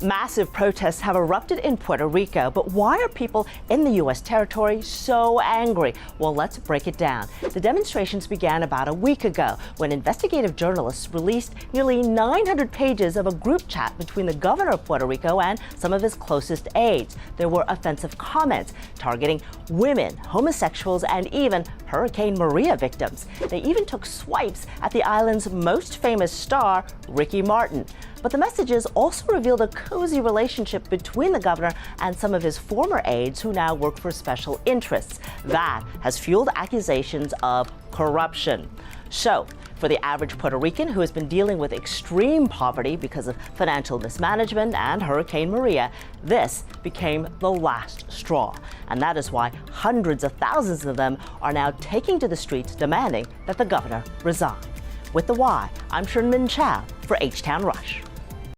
Massive protests have erupted in Puerto Rico, but why are people in the U.S. territory so angry? Well, let's break it down. The demonstrations began about a week ago when investigative journalists released nearly 900 pages of a group chat between the governor of Puerto Rico and some of his closest aides. There were offensive comments targeting women, homosexuals, and even Hurricane Maria victims. They even took swipes at the island's most famous star, Ricky Martin. But the messages also revealed a cozy relationship between the governor and some of his former aides who now work for special interests. That has fueled accusations of corruption. So, for the average Puerto Rican who has been dealing with extreme poverty because of financial mismanagement and Hurricane Maria, this became the last straw. And that is why hundreds of thousands of them are now taking to the streets demanding that the governor resign. With the Why, I'm Sherman Chow for H-Town Rush.